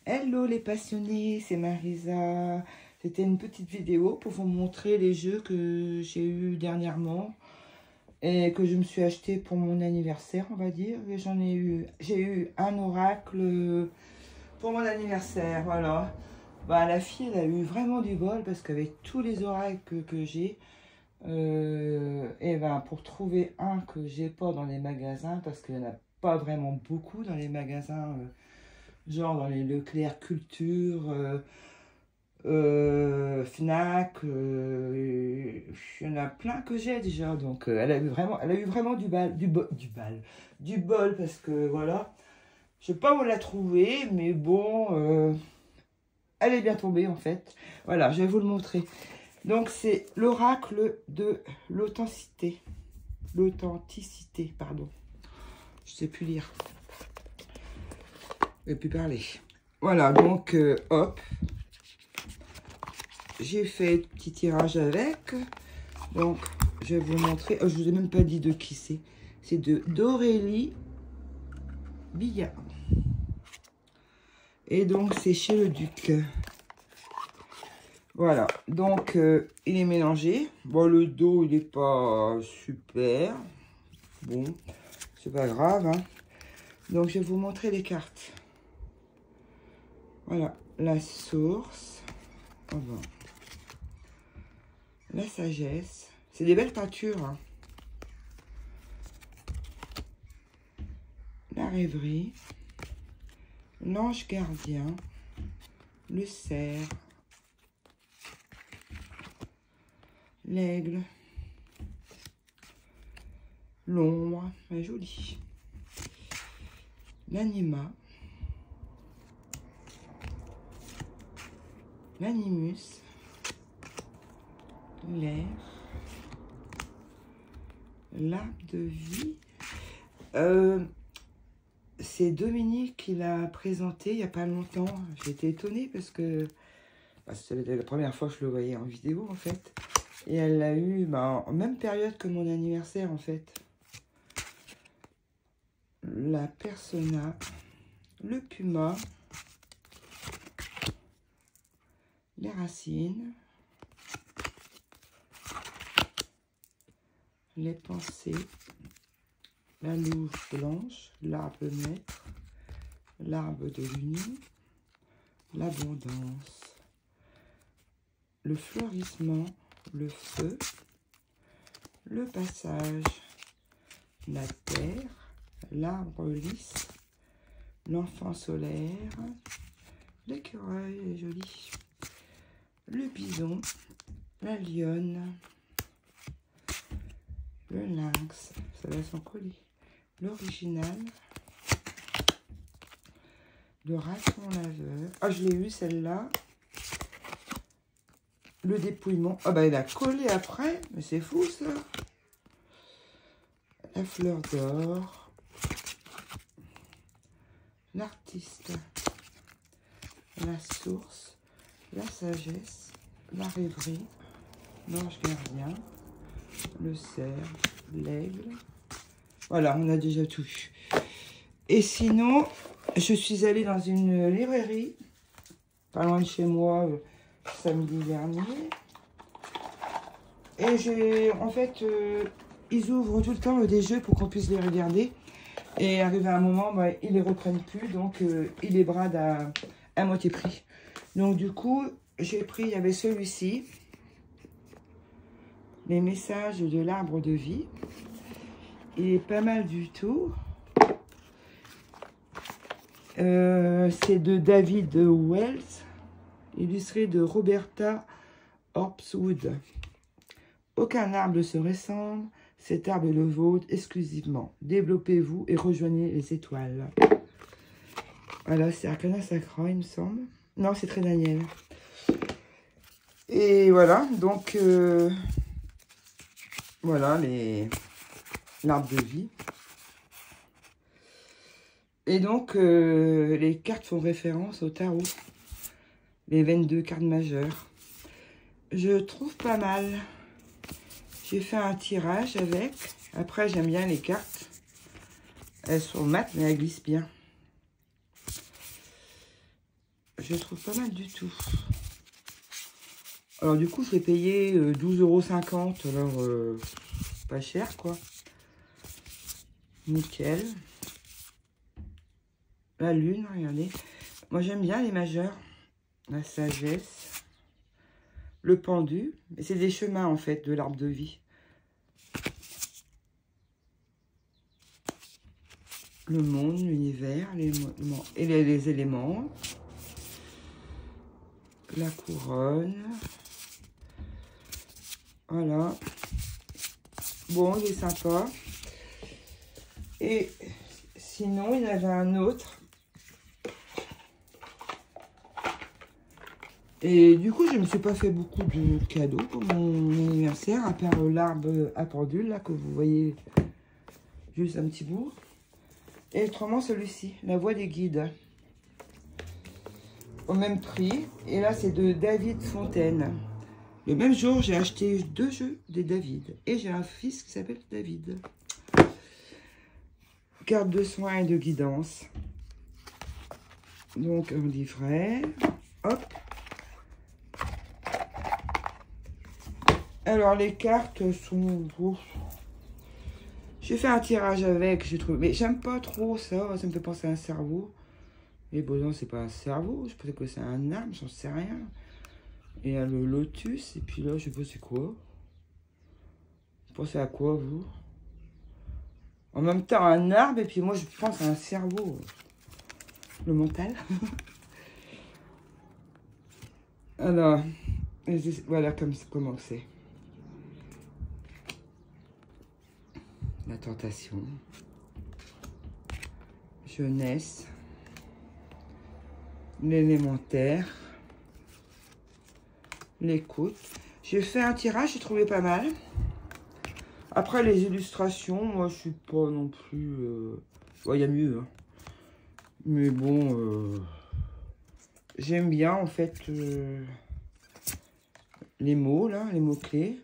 Hello les passionnés, c'est Marisa. C'était une petite vidéo pour vous montrer les jeux que j'ai eu dernièrement et que je me suis acheté pour mon anniversaire, on va dire. Et j'ai eu un oracle pour mon anniversaire, voilà. Bah, la fille, elle a eu vraiment du bol parce qu'avec tous les oracles que j'ai, et ben pour trouver un que j'ai pas dans les magasins, parce qu'il n'y en a pas vraiment beaucoup dans les magasins, genre dans les Leclerc Culture, Fnac, il y en a plein que j'ai déjà. Donc elle a eu vraiment du bol parce que voilà, je sais pas où la trouver, mais bon, elle est bien tombée en fait. Voilà, je vais vous le montrer. Donc c'est l'oracle de l'authenticité. L'authenticité, pardon. Je sais plus lire. Je vais plus parler. Voilà, donc hop. J'ai fait petit tirage avec. Donc je vais vous montrer. Oh, je vous ai même pas dit de qui c'est. C'est d'Aurélie Billard. Et donc c'est chez le Duc. Voilà, donc il est mélangé. Bon, le dos, il n'est pas super. Bon, c'est pas grave. Hein. Donc, je vais vous montrer les cartes. Voilà, la source. Oh bon. La sagesse. C'est des belles peintures. Hein. La rêverie. L'ange gardien. Le cerf. L'aigle, l'ombre, elle est jolie, l'anima, l'animus, l'air, l'arbre de vie. C'est Dominique qui l'a présenté il n'y a pas longtemps. J'étais étonnée parce que c'était la première fois que je le voyais en vidéo en fait. Et elle l'a eu en même période que mon anniversaire, en fait. La persona, le puma, les racines, les pensées, la louve blanche, l'arbre maître, l'arbre de l'union, l'abondance, le fleurissement, le feu, le passage, la terre, l'arbre lisse, l'enfant solaire, l'écureuil est joli, le bison, la lionne, le lynx, ça va s'en coller, l'original, le raton laveur, ah je l'ai eu celle-là, le dépouillement, ah bah il a collé après, mais c'est fou ça. La fleur d'or, l'artiste, la source, la sagesse, la rêverie, l'ange gardien, le cerf, l'aigle. Voilà, on a déjà tout vu. Et sinon, je suis allée dans une librairie, pas loin de chez moi, samedi dernier. Et j'ai, en fait, ils ouvrent tout le temps des jeux pour qu'on puisse les regarder. Et arrivé à un moment, bah, ils les reprennent plus, donc ils les bradent à moitié prix. Donc du coup, j'ai pris, il y avait celui-ci, les messages de l'arbre de vie. Il est pas mal du tout. C'est de David Wells, illustré de Roberta Horpswood. Aucun arbre ne se ressemble. Cet arbre est le vôtre exclusivement. Développez-vous et rejoignez les étoiles. Voilà, c'est Arcana Sacra, il me semble. Non, c'est Très Daniel. Et voilà, donc, voilà l'arbre de vie. Et donc, les cartes font référence au tarot. Les 22 cartes majeures. Je trouve pas mal. J'ai fait un tirage avec. Après, j'aime bien les cartes. Elles sont mates, mais elles glissent bien. je trouve pas mal du tout. Alors du coup, je l'ai payé 12,50 €. Alors, pas cher, quoi. Nickel. La lune, regardez. Moi, j'aime bien les majeurs. La sagesse. Le pendu. Et c'est des chemins, en fait, de l'arbre de vie. Le monde, l'univers, les éléments. La couronne. Voilà. Bon, il est sympa. Et sinon, il y avait un autre. Et du coup, je ne me suis pas fait beaucoup de cadeaux pour mon anniversaire, à part l'arbre à pendule, là, que vous voyez juste un petit bout. Et autrement, celui-ci, La Voix des Guides. Au même prix. Et là, c'est de David Fontaine. Le même jour, j'ai acheté 2 jeux des David. Et j'ai un fils qui s'appelle David. Carte de soins et de guidance. Donc, un livret. Hop. Alors, les cartes sont... J'ai fait un tirage avec, j'ai trouvé... Mais j'aime pas trop ça. Ça me fait penser à un cerveau. Mais bon, non, c'est pas un cerveau. Je pensais que c'est un arbre, j'en sais rien. Et il y a le lotus. Et puis là, je sais pas c'est quoi. Vous pensez à quoi, vous? En même temps, un arbre. Et puis moi, je pense à un cerveau. Le mental. Alors, voilà comment c'est. La tentation. Jeunesse. L'élémentaire. L'écoute. J'ai fait un tirage, j'ai trouvé pas mal. Après, les illustrations, moi, je suis pas non plus... Ouais, il y a mieux. Hein. Mais bon, j'aime bien, en fait, les mots, là, les mots-clés.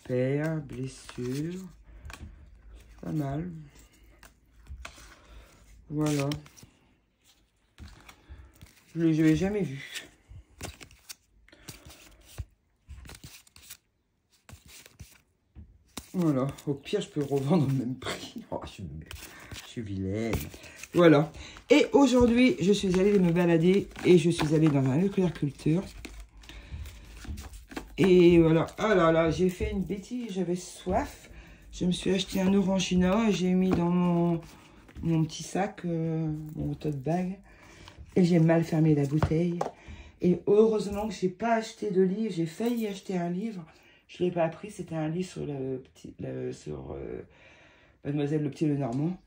Père, blessure. Pas mal. Voilà. Je ne l'ai jamais vu. Voilà. Au pire, je peux le revendre au même prix. Oh, je suis vilaine. Voilà. Et aujourd'hui, je suis allée me balader et je suis allée dans un Leclerc Culture. Et voilà. Ah là là, j'ai fait une bêtise. J'avais soif. Je me suis acheté un Orangina et j'ai mis dans mon petit sac, mon tote bag. Et j'ai mal fermé la bouteille. Et heureusement que j'ai pas acheté de livre. J'ai failli acheter un livre. Je ne l'ai pas pris. C'était un livre sur Mademoiselle le Petit Lenormand.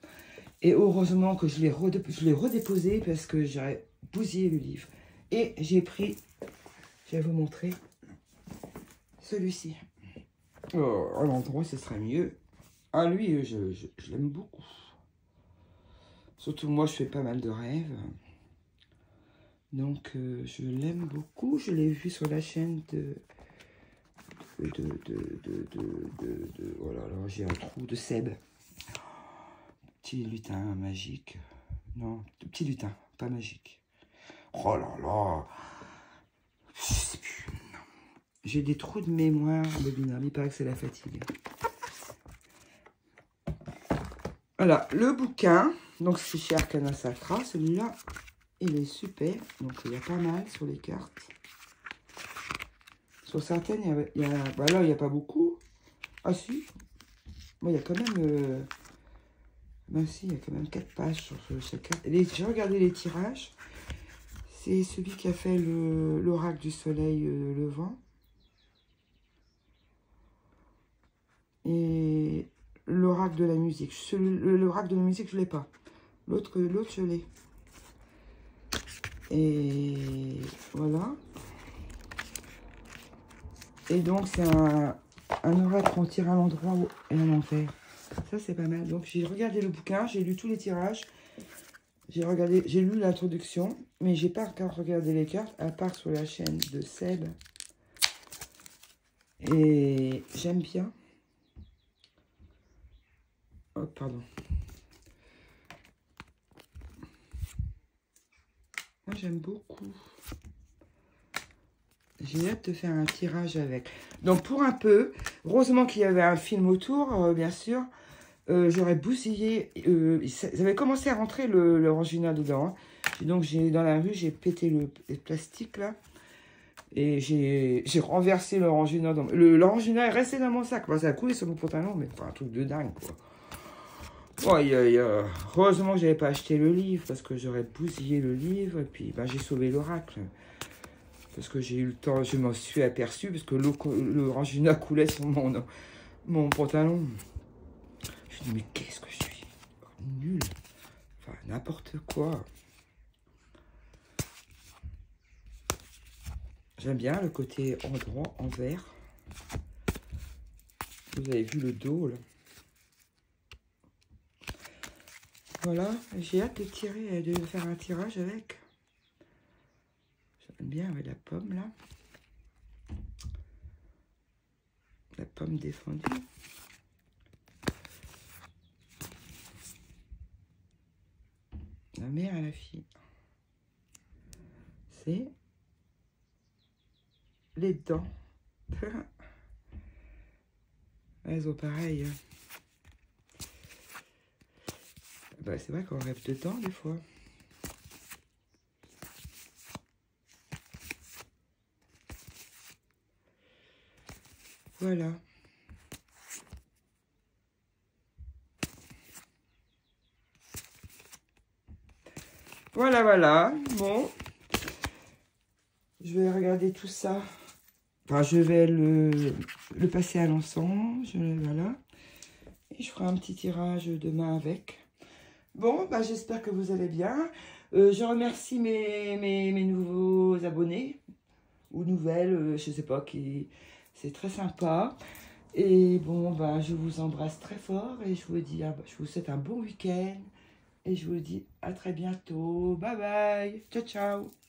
Et heureusement que je l'ai redéposé parce que j'aurais bousillé le livre. Et j'ai pris, je vais vous montrer, celui-ci. Oh, à l'endroit, ce serait mieux. Ah, lui, je l'aime beaucoup. Surtout moi, je fais pas mal de rêves. Donc, je l'aime beaucoup. Je l'ai vu sur la chaîne voilà, alors j'ai un trou de Seb. Petit lutin magique. Non, petit lutin, pas magique. Oh là là. Je sais plus. J'ai des trous de mémoire, Bobina. Il paraît que c'est la fatigue. Voilà, le bouquin. Donc, c'est chez Arcana Sacra. Celui-là, il est super. Donc, il y a pas mal sur les cartes. Sur certaines, bah là, il n'y a pas beaucoup. Ah, si. Bon, il y a quand même... Ben si, il y a quand même 4 pages sur chaque carte. J'ai regardé les tirages. C'est celui qui a fait l'oracle du soleil levant. Et l'oracle de la musique. L'oracle de la musique, je ne l'ai pas. L'autre, je l'ai. Et voilà. Et donc, c'est un oracle qu'on tire à l'endroit et à l'envers. Ça, c'est pas mal. Donc, j'ai regardé le bouquin, j'ai lu tous les tirages. J'ai lu l'introduction, mais j'ai pas encore regardé les cartes, à part sur la chaîne de Seb. Et j'aime bien. Oh, pardon. Moi, j'aime beaucoup. J'ai hâte de faire un tirage avec. Donc, pour un peu, heureusement qu'il y avait un film autour, bien sûr. J'aurais bousillé. Ça avait commencé à rentrer l'orangina dedans. Hein. Donc, dans la rue, j'ai pété le plastique, là. Et j'ai renversé l'orangina. L'orangina est resté dans mon sac. Enfin, ça a coulé sur mon pantalon, mais un truc de dingue, quoi. Heureusement que j'avais pas acheté le livre, parce que j'aurais bousillé le livre. Et puis, ben, j'ai sauvé l'oracle. Parce que j'ai eu le temps, je m'en suis aperçu, parce que l'orangina coulait sur mon pantalon. Je me dis, mais qu'est-ce que je suis nul. Enfin, n'importe quoi. J'aime bien le côté endroit, en vert. Vous avez vu le dos, là. Voilà, j'ai hâte de tirer, de faire un tirage avec. J'aime bien avec la pomme, là. La pomme défendue. La mère et la fille. C'est les dents. Elles ont pareil. Bah, c'est vrai qu'on rêve de dents des fois. Voilà. Voilà, voilà. Bon. Je vais regarder tout ça. Enfin, je vais le passer à l'encens. Voilà. Et je ferai un petit tirage demain avec. Bon, bah, j'espère que vous allez bien. Je remercie mes nouveaux abonnés. Ou nouvelles, je sais pas, c'est très sympa. Et bon, bah, je vous embrasse très fort. Et je vous dis, je vous souhaite un bon week-end. Et je vous dis à très bientôt. Bye bye. Ciao, ciao.